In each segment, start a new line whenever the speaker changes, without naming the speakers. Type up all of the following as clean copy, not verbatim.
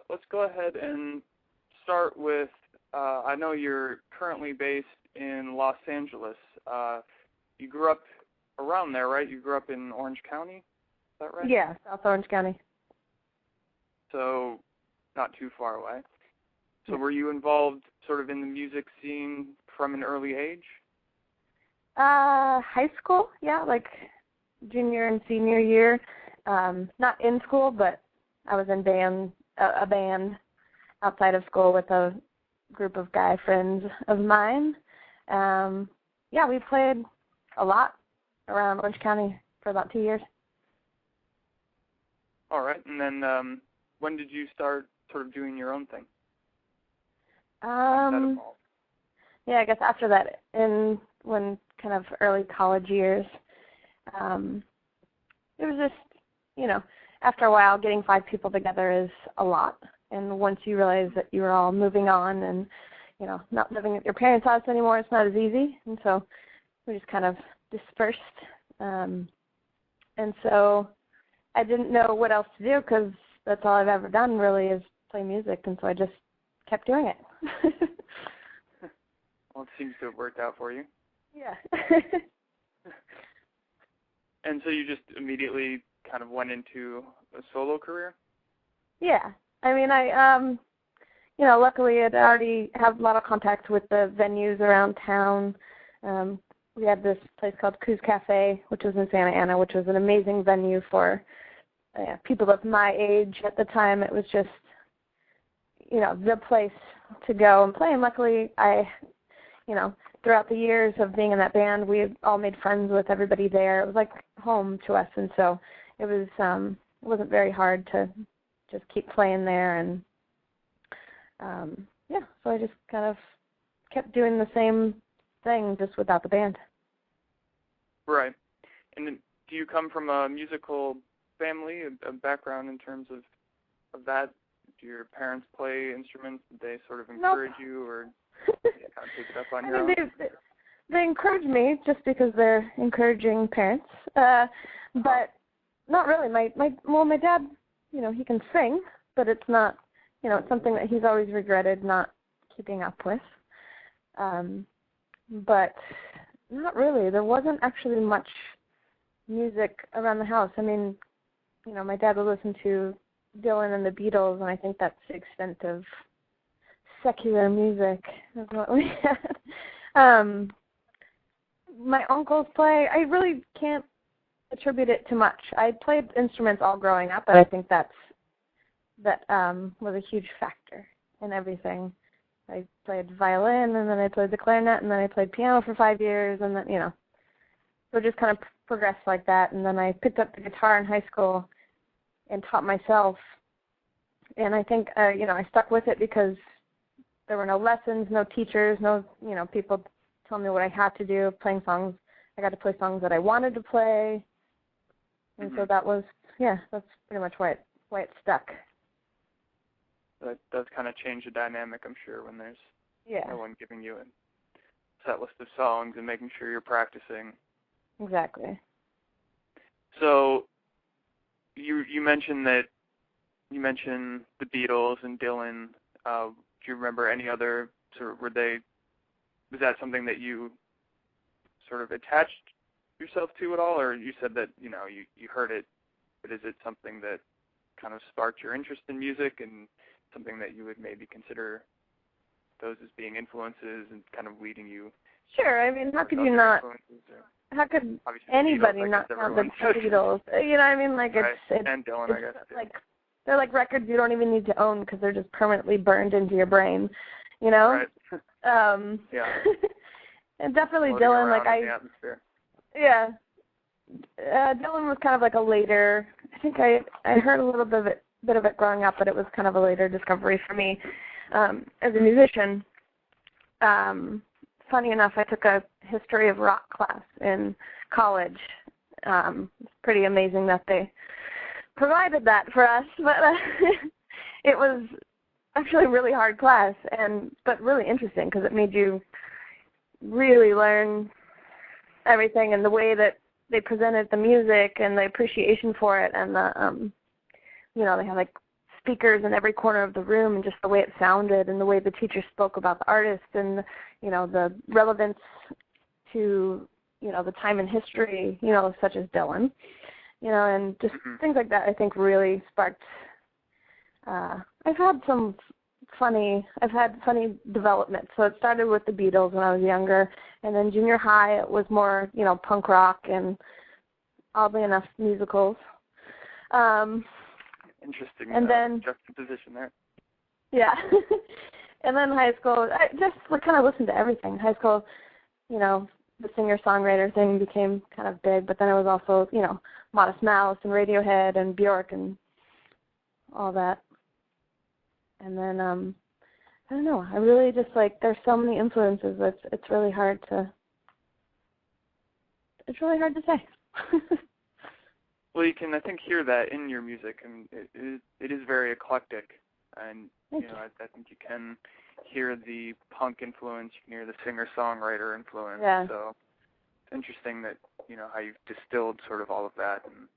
let's go ahead and start with. I know you're currently based in Los Angeles. You grew up around there, right? You grew up in Orange County. Is that right?
Yeah, South Orange County.
So, not too far away. So, were you involved sort of in the music scene from an early age?
High school, yeah, like junior and senior year. Not in school, but I was in a band outside of school with a group of guy friends of mine. Yeah, we played a lot around Orange County for about 2 years.
All right, and then when did you start sort of doing your own thing?
Yeah, I guess after that, when kind of early college years, it was just, after a while, getting 5 people together is a lot. And once you realize that you're all moving on and, not living at your parents' house anymore, it's not as easy. And so we just kind of dispersed. And so I didn't know what else to do because that's all I've ever done really is play music. And so I just kept doing it.
Well, it seems to have worked out for you.
Yeah.
And so you just immediately kind of went into a solo career?
Yeah. I mean, luckily I'd already have a lot of contacts with the venues around town. We had this place called Coos Cafe, which was in Santa Ana, which was an amazing venue for people of my age at the time. It was just, the place to go and play. And luckily throughout the years of being in that band, we all made friends with everybody there. It was like home to us, and so it wasn't very hard to just keep playing there. And so I just kind of kept doing the same thing, just without the band.
Right. And do you come from a musical family, a background in terms of that? Do your parents play instruments? Did they sort of encourage you, or kind of take it up on your own?
They encourage me just because they're encouraging parents, but not really. My dad, he can sing, but it's not, it's something that he's always regretted not keeping up with. But not really. There wasn't actually much music around the house. I mean, my dad would listen to Dylan and the Beatles, and I think that's the extent of secular music is what we had. My uncles play. I really can't attribute it to much. I played instruments all growing up, and I think that was a huge factor in everything. I played violin, and then I played the clarinet, and then I played piano for 5 years, and then, so it just kind of progressed like that. And then I picked up the guitar in high school and taught myself. And I think, I stuck with it because there were no lessons, no teachers, no, people telling me what I had to do, playing songs. I got to play songs that I wanted to play. And so that was, that's pretty much why it stuck.
That does kind of change the dynamic, I'm sure, when there's no one giving you a set list of songs and making sure you're practicing.
Exactly.
So you mentioned the Beatles and Dylan. Do you remember any other was that something that you sort of attached yourself to at all, or you said that you heard it, but is it something that kind of sparked your interest in music and something that you would maybe consider those as being influences and kind of leading you?
Sure. I mean, how could you not? How could anybody not have the Beatles? You know what I mean? Like
right.
it's
and Dylan, I guess.
Like they're like records you don't even need to own because they're just permanently burned into your brain. Right.
Yeah.
And definitely
floating
Dylan, like
in the atmosphere.
Yeah. Dylan was kind of like a later. I think I heard a little bit of it growing up, but it was kind of a later discovery for me as a musician. Funny enough, I took a history of rock class in college. It's pretty amazing that they provided that for us, but it was actually a really hard class, but really interesting because it made you really learn everything and the way that they presented the music and the appreciation for it, and the they have like speakers in every corner of the room and just the way it sounded and the way the teacher spoke about the artist and, the relevance to, the time in history, such as Dylan, and just things like that I think really sparked. I've had funny development. So it started with the Beatles when I was younger, and then junior high it was more, punk rock and oddly enough musicals.
Interesting.
And then
juxtaposition there.
Yeah. And then high school, I just kind of listened to everything. High school, the singer-songwriter thing became kind of big, but then it was also, Modest Mouse and Radiohead and Bjork and all that. And then, I don't know, I really just there's so many influences that it's really hard to say.
Well, you can, I think, hear that in your music, and it is very eclectic, and I think you can hear the punk influence, you can hear the singer-songwriter influence.
Yeah.
So it's interesting that how you've distilled sort of all of that, and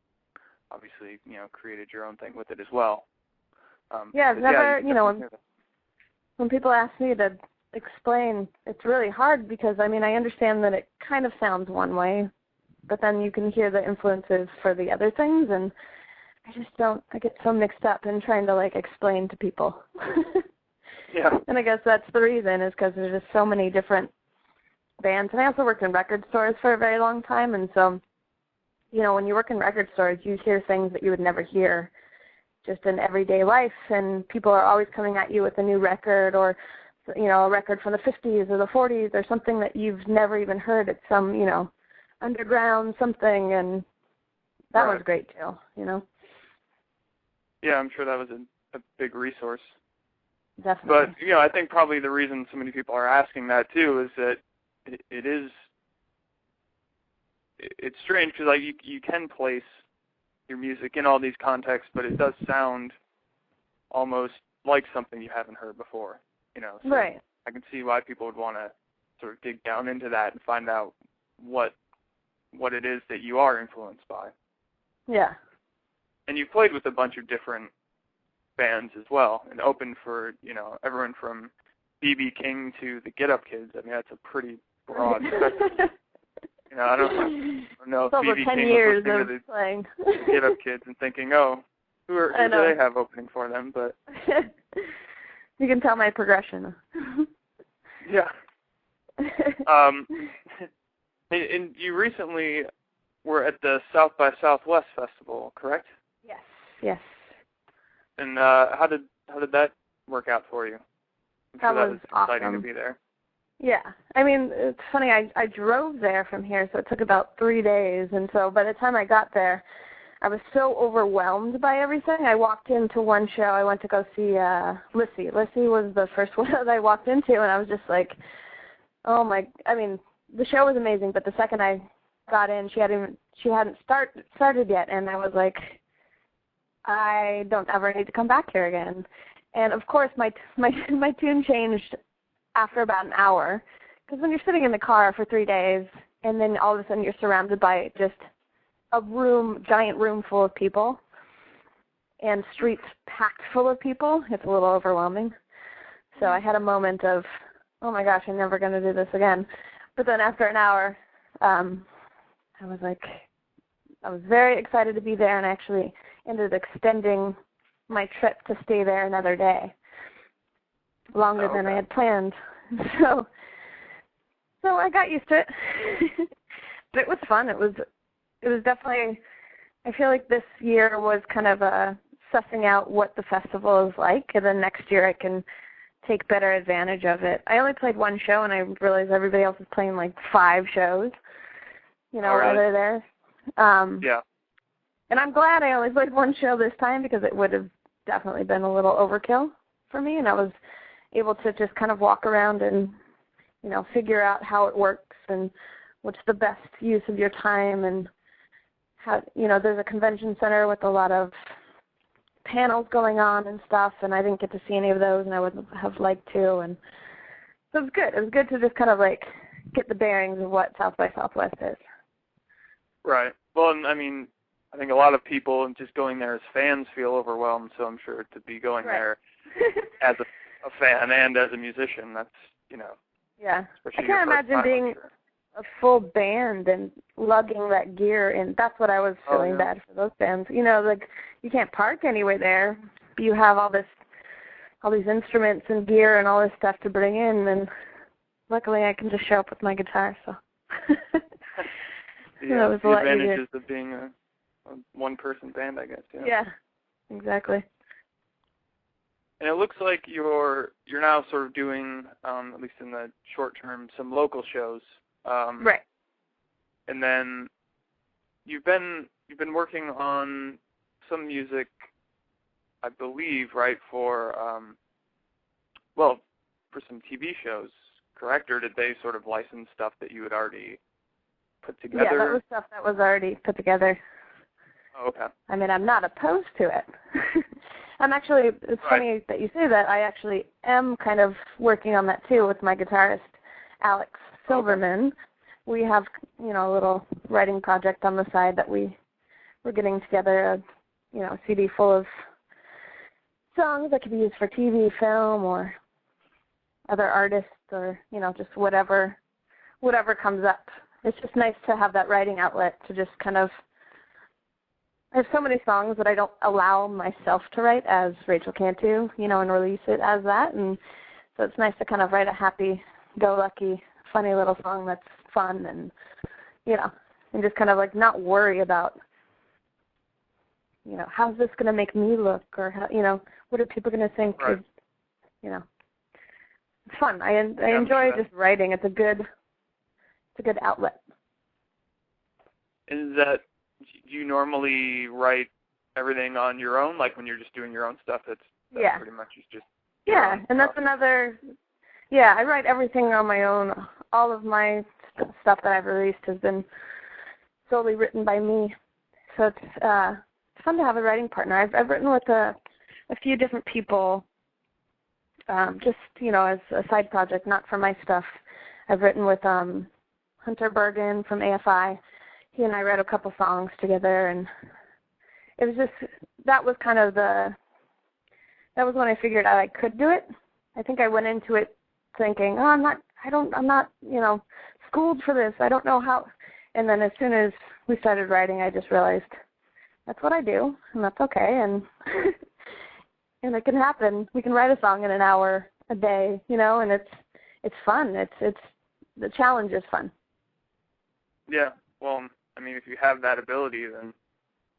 obviously created your own thing with it as well.
Yeah, I've never when people ask me to explain, it's really hard because I understand that it kind of sounds one way, but then you can hear the influences for the other things, and I get so mixed up in trying to, explain to people.
Yeah.
And I guess that's the reason, is because there's just so many different bands. And I also worked in record stores for a very long time, and so, when you work in record stores, you hear things that you would never hear just in everyday life, and people are always coming at you with a new record or, a record from the 50s or the 40s or something that you've never even heard at some, underground something, and that was great too,
Yeah, I'm sure that was a big resource.
Definitely.
But, I think probably the reason so many people are asking that too is that it's strange because you can place your music in all these contexts, but it does sound almost like something you haven't heard before, So
right.
I can see why people would want to sort of dig down into that and find out what it is that you are influenced by.
Yeah.
And you've played with a bunch of different bands as well, and opened for, everyone from B.B. King to the Get Up Kids. That's a pretty broad spectrum. I don't know if B.B. King was listening to the Get Up Kids and thinking, oh, who do they have opening for them? But
you can tell my progression.
Yeah. And you recently were at the South by Southwest Festival, correct?
Yes.
And how did that work out for you? I'm sure that was exciting
awesome.
To be there.
Yeah. It's funny, I drove there from here, so it took about 3 days, and so by the time I got there, I was so overwhelmed by everything. I walked into one show, I went to go see Lissy. Lissy was the first one that I walked into, and I was just like, oh my, the show was amazing, but the second I got in, she hadn't started yet, and I was like, I don't ever need to come back here again. And of course, my tune changed after about an hour, because when you're sitting in the car for 3 days, and then all of a sudden you're surrounded by just a giant room full of people, and streets packed full of people, it's a little overwhelming. So I had a moment of, oh my gosh, I'm never going to do this again. But then after an hour, I was very excited to be there, and actually ended up extending my trip to stay there another day, longer than I had planned. So I got used to it. But it was fun. It was definitely, I feel like this year was kind of sussing out what the festival is like, and then next year I can take better advantage of it. I only played one show, and I realized everybody else is playing 5 shows, while they're there.
Yeah.
And I'm glad I only played one show this time, because it would have definitely been a little overkill for me, and I was able to just kind of walk around and, figure out how it works and what's the best use of your time, and how, there's a convention center with a lot of panels going on and stuff, and I didn't get to see any of those, and I would have liked to, and so it was good. It was good to just kind of get the bearings of what South by Southwest is.
Right. Well, I think a lot of people just going there as fans feel overwhelmed, so I'm sure to be going there as a fan and as a musician, that's,
Yeah. I can't imagine being a full band and lugging that gear in. That's what I was feeling bad for those bands. Like you can't park anywhere there. You have all these instruments and gear and all this stuff to bring in, and luckily I can just show up with my guitar, so
yeah,
that was
the
a lot
advantages
easier.
of being a one-person band, I guess.
Yeah, exactly.
And it looks like you're now sort of doing, at least in the short term, some local shows.
Right.
And then you've been working on some music, I believe, right, for for some TV shows, correct? Or did they sort of license stuff that you had already put together?
Yeah, that was stuff that was already put together.
Oh, okay.
I mean, I'm not opposed to it. It's funny that you say that. I actually am kind of working on that too with my guitarist, Alex Silverman. Okay. We have, a little writing project on the side that we're getting together a CD full of songs that could be used for TV, film, or other artists, or, just whatever comes up. It's just nice to have that writing outlet to just kind of, I have so many songs that I don't allow myself to write as Rachael Cantu, and release it as that. And so it's nice to kind of write a happy-go-lucky, funny little song that's fun and, and just kind of like not worry about, how's this going to make me look, or, what are people going to think?
Right.
It's fun. I enjoy just writing. It's a good outlet.
Is that, do you normally write everything on your own, like when you're just doing your own stuff? That's pretty much just
and that's another. Yeah, I write everything on my own. All of my stuff that I've released has been solely written by me. So it's fun to have a writing partner. I've written with a few different people, just as a side project, not for my stuff. I've written with Hunter Bergen from AFI. He and I wrote a couple songs together, and it was just, that was when I figured out I could do it. I think I went into it thinking, I'm not schooled for this. I don't know how. And then as soon as we started writing, I just realized that's what I do, and that's okay, and and it can happen. We can write a song in an hour a day, and it's fun. It's the challenge is fun.
Yeah. Well, I mean, if you have that ability, then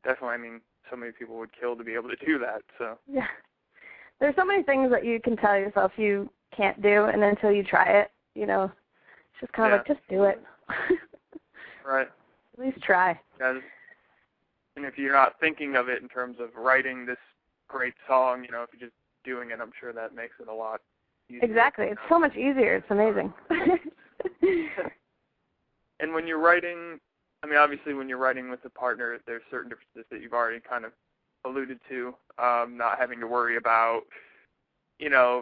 definitely, so many people would kill to be able to do that, so.
Yeah. There's so many things that you can tell yourself you can't do, and until you try it, it's just kind of like, just do it.
Right.
At least try.
Yeah. And if you're not thinking of it in terms of writing this great song, if you're just doing it, I'm sure that makes it a lot easier.
Exactly. It's so much easier. It's amazing.
And when you're writing, obviously when you're writing with a partner, there's certain differences that you've already kind of alluded to, not having to worry about,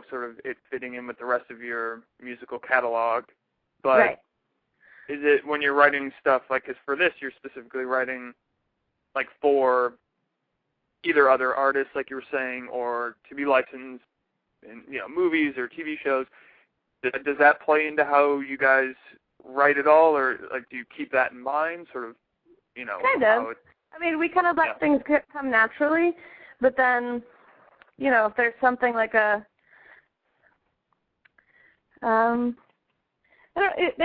sort of it fitting in with the rest of your musical catalog. But is it when you're writing stuff, like, because for this you're specifically writing, like, for either other artists, like you were saying, or to be licensed in, movies or TV shows, does that play into how you guys write it all, or like do you keep that in mind, sort of,
Kind of. We kind of let things come naturally, but then, if there's something like it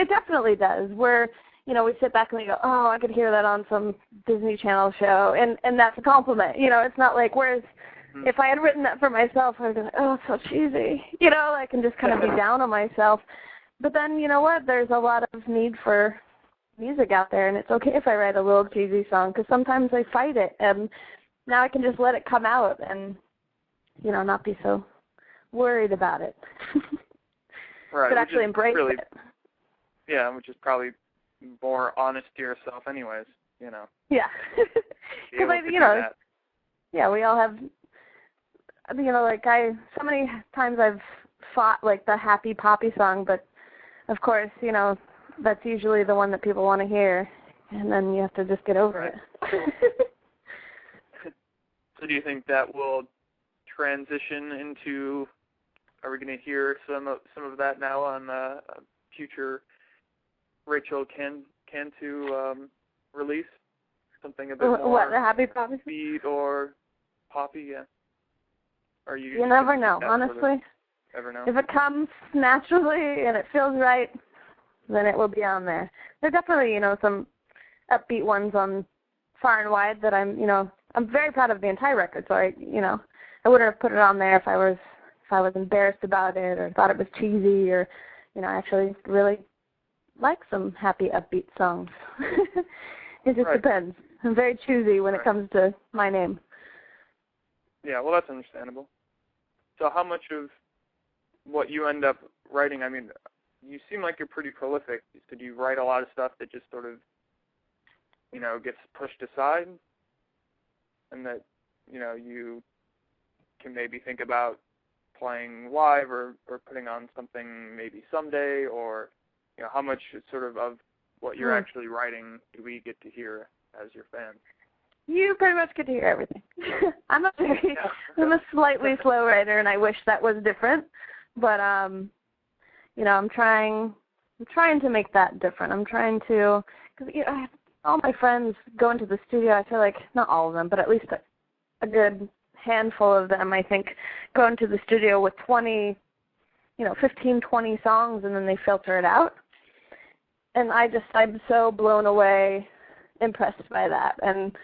definitely does, where, we sit back and we go, oh, I could hear that on some Disney Channel show, and that's a compliment. It's not like, whereas if I had written that for myself, I would be like, oh, it's so cheesy. I can just kind of be down on myself. But then, you know what, there's a lot of need for music out there, and it's okay if I write a little cheesy song, because sometimes I fight it, and now I can just let it come out and, not be so worried about it.
Right.
But actually embrace it.
Yeah, which is probably more honest to yourself anyways,
Yeah. Because, yeah, we all have, so many times I've fought, like, the happy poppy song, but of course, that's usually the one that people want to hear, and then you have to just get over it.
So do you think that will transition into? Are we going to hear some of that now on a future Rachael Cantu release? Something a bit more
what, the Happy Promise?
beat or poppy? Yeah. Are you?
You never know, honestly.
Ever know?
If it comes naturally and it feels right, then it will be on there. There are definitely, some upbeat ones on Far and Wide that I'm very proud of the entire record. So I wouldn't have put it on there if I was embarrassed about it or thought it was cheesy or, I actually really like some happy upbeat songs. It just depends. I'm very choosy when it comes to my name.
Yeah, well, that's understandable. So how much of what you end up writing, I mean, you seem like you're pretty prolific. So do you write a lot of stuff that just sort of, gets pushed aside and that, you can maybe think about playing live or putting on something maybe someday, or, how much sort of what you're actually writing do we get to hear as your fans?
You pretty much get to hear everything. I'm a slightly slow writer, and I wish that was different. But I'm trying to make that different. I'm trying to, because all my friends go into the studio. I feel like not all of them, but at least a good handful of them, I think, go into the studio with 15, 20 songs, and then they filter it out. And I'm so blown away, impressed by that. And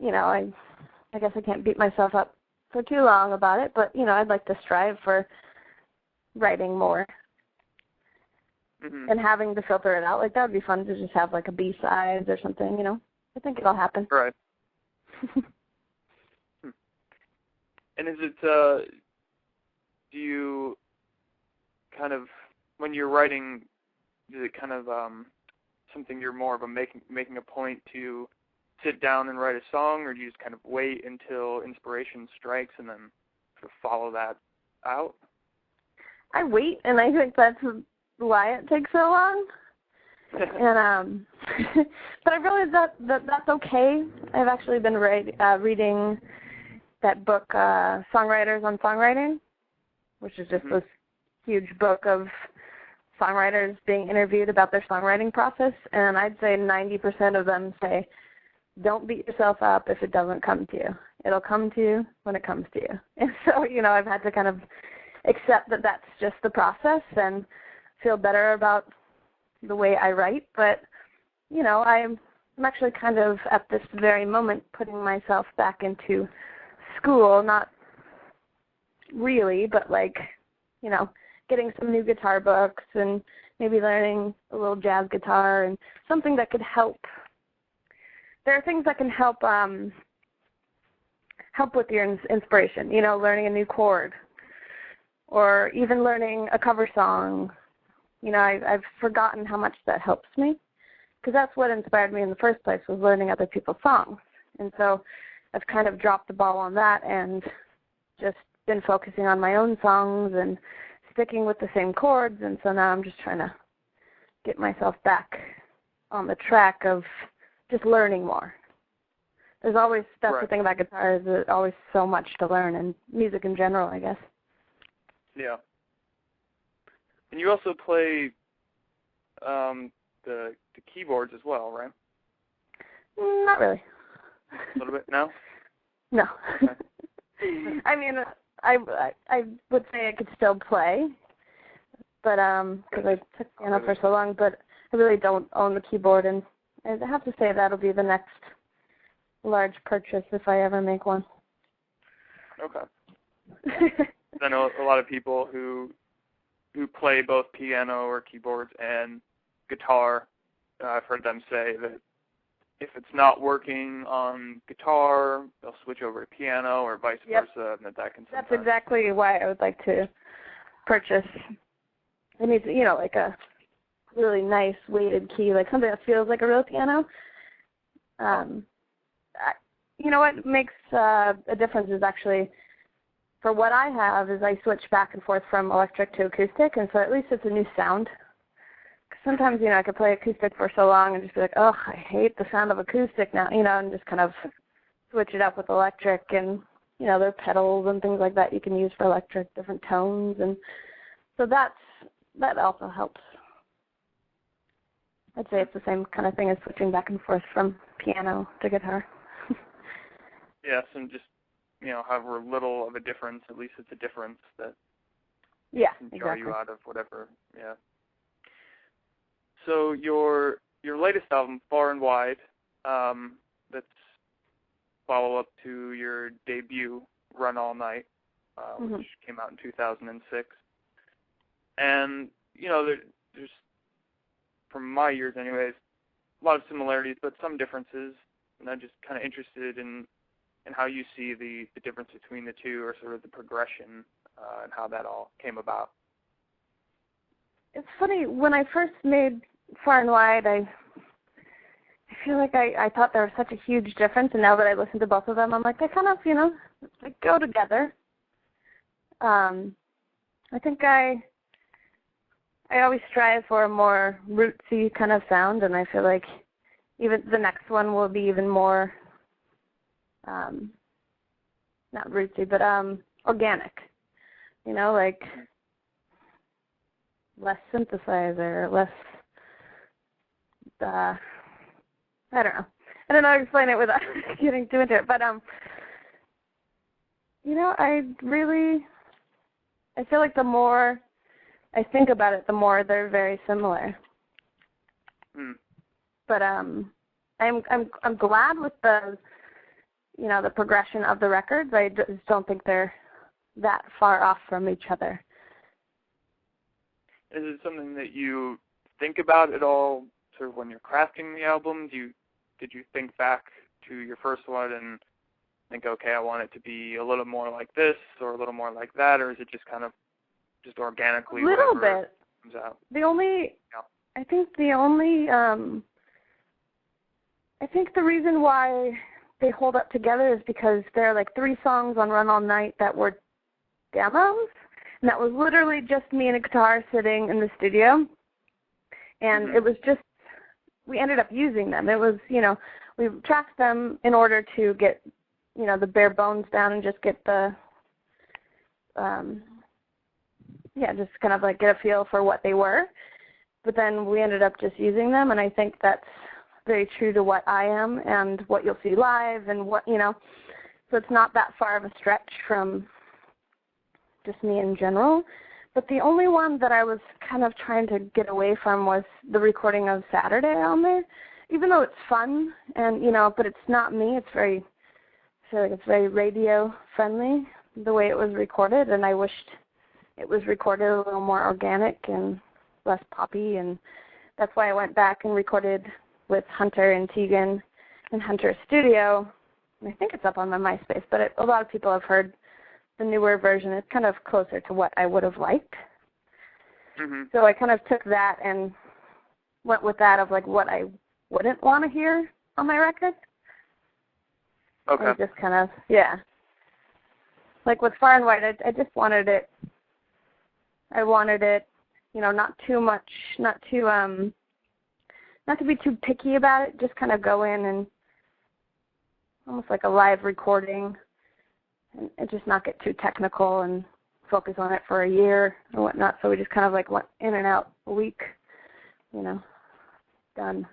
I guess I can't beat myself up for too long about it, but, I'd like to strive for writing more and having to filter it out. Like, that would be fun to just have, like, a B-sides or something, I think it'll happen.
Right. And is it, do you kind of, when you're writing, is it kind of something you're more of making a point to sit down and write a song, or do you just kind of wait until inspiration strikes and then sort of follow that out? I
wait, and I think that's why it takes so long. And but I realized that that's okay. I've actually been reading that book, Songwriters on Songwriting, which is just this huge book of songwriters being interviewed about their songwriting process, and I'd say 90% of them say, don't beat yourself up if it doesn't come to you. It'll come to you when it comes to you. And so, I've had to kind of accept that that's just the process and feel better about the way I write. But, I'm actually kind of at this very moment putting myself back into school, not really, but getting some new guitar books and maybe learning a little jazz guitar and something that could help. There are things that can help with your inspiration, learning a new chord or even learning a cover song. I've forgotten how much that helps me, because that's what inspired me in the first place, was learning other people's songs. And so I've kind of dropped the ball on that and just been focusing on my own songs and sticking with the same chords. And so now I'm just trying to get myself back on the track of just learning more. That's the thing about guitar, is there's always so much to learn, and music in general, I guess.
Yeah. And you also play the keyboards as well, right?
Not really.
A little bit? No?
No.
Okay.
I mean, I would say I could still play, but because I took piano for so long, but I really don't own the keyboard, and I have to say that'll be the next large purchase if I ever make one.
Okay. I know a lot of people who play both piano or keyboards and guitar. I've heard them say that if it's not working on guitar, they'll switch over to piano or vice versa, and that can sometimes...
That's exactly why I would like to purchase. It needs, like a really nice weighted key, like something that feels like a real piano. What makes a difference is actually, for what I have, is I switch back and forth from electric to acoustic, and so at least it's a new sound. Sometimes, I could play acoustic for so long and just be like, oh, I hate the sound of acoustic now, and just kind of switch it up with electric, and there are pedals and things like that you can use for electric, different tones, and so that also helps. I'd say it's the same kind of thing as switching back and forth from piano to guitar.
Yes, and just however little of a difference, at least it's a difference that can draw you out of whatever. Yeah. So your latest album, Far and Wide, that's follow-up to your debut, Run All Night, which came out in 2006. And, there's, from my years anyways, a lot of similarities, but some differences. And I'm just kind of interested in how you see the difference between the two, or sort of the progression, and how that all came about.
It's funny, when I first made Far and Wide, I feel like I thought there was such a huge difference, and now that I listen to both of them, I'm like, they kind of, they go together. I think I always strive for a more rootsy kind of sound, and I feel like even the next one will be even more, not rootsy, but organic. Like less synthesizer, less, I don't know. I don't know how to explain it without getting too into it, but I feel like the more I think about it, the more they're very similar. But I'm glad with the the progression of the records. I just don't think they're that far off from each other.
Is it something that you think about at all, sort of when you're crafting the album? Did you think back to your first one and think, okay, I want it to be a little more like this or a little more like that, or is it just kind of just organically?
A little bit.
Comes out?
I think the reason why they hold up together is because there are like 3 songs on Run All Night that were demos, and that was literally just me and a guitar sitting in the studio, and it was just, we ended up using them. It was, we tracked them in order to get, the bare bones down and just get the, just kind of like get a feel for what they were, but then we ended up just using them, and I think that's very true to what I am and what you'll see live, and what, so it's not that far of a stretch from just me in general. But the only one that I was kind of trying to get away from was the recording of Saturday on there, even though it's fun and, but it's not me. I feel like it's very radio friendly, the way it was recorded, and I wished it was recorded a little more organic and less poppy, and that's why I went back and recorded with Hunter and Tegan in Hunter's studio. And I think it's up on my MySpace, but a lot of people have heard the newer version. It's kind of closer to what I would have liked. So I kind of took that and went with that of like what I wouldn't want to hear on my record.
Okay.
And just kind of, like with Far and Wide, I just wanted it, not too much, not to be too picky about it, just kind of go in and almost like a live recording and just not get too technical and focus on it for a year or whatnot. So we just kind of like went in and out a week, done.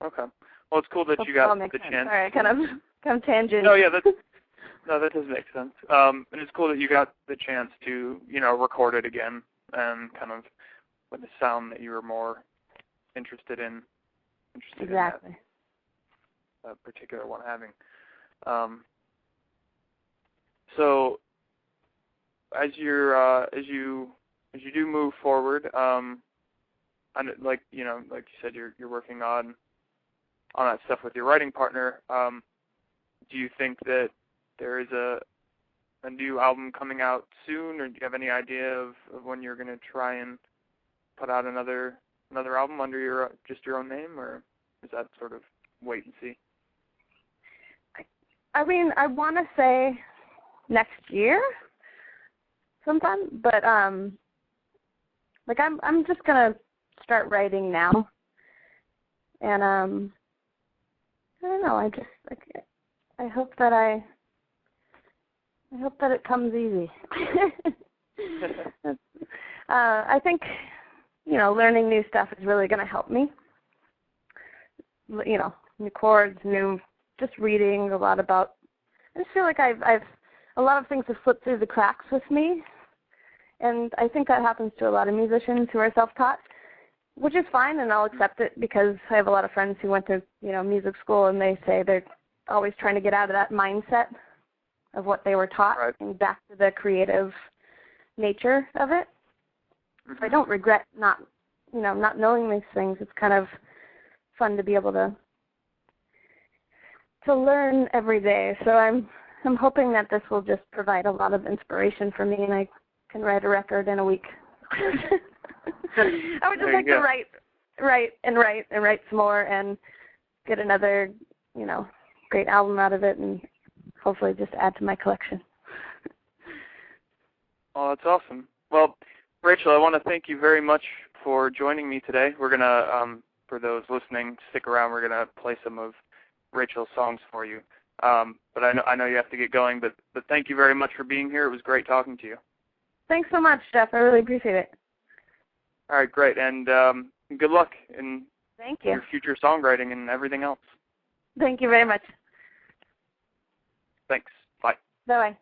Okay. Well, it's cool that you got the chance.
Sorry, I kind of tangent.
No, yeah, that does make sense. And it's cool that you got the chance to, record it again and kind of with the sound that you were more interested in.
Exactly.
In that particular one having. So as you do move forward, and like you said, you're working on that stuff with your writing partner. Do you think that there is a new album coming out soon, or do you have any idea of when you're going to try and put out another album under your own name, or is that sort of wait and see?
I mean, I want to say next year sometime, but like I'm just gonna start writing now, and I don't know. I hope that it comes easy. I think, learning new stuff is really going to help me. New chords, just reading a lot about. I just feel like I've a lot of things have slipped through the cracks with me, and I think that happens to a lot of musicians who are self-taught, which is fine, and I'll accept it because I have a lot of friends who went to music school, and they say they're always trying to get out of that mindset of what they were taught and back to the creative nature of it. Mm-hmm. So I don't regret not knowing these things. It's kind of fun to be able to learn every day. So I'm hoping that this will just provide a lot of inspiration for me, and I can write a record in a week. I would just like to write some more and get another, great album out of it, and hopefully just add to my collection.
Oh, that's awesome. Well, Rachel, I want to thank you very much for joining me today. We're going to, for those listening, stick around. We're going to play some of Rachel's songs for you. But I know you have to get going, but thank you very much for being here. It was great talking to you.
Thanks so much, Jeff. I really appreciate it.
All right, great. And good luck in your future songwriting and everything else.
Thank you very much.
Thanks. Bye.
Bye-bye.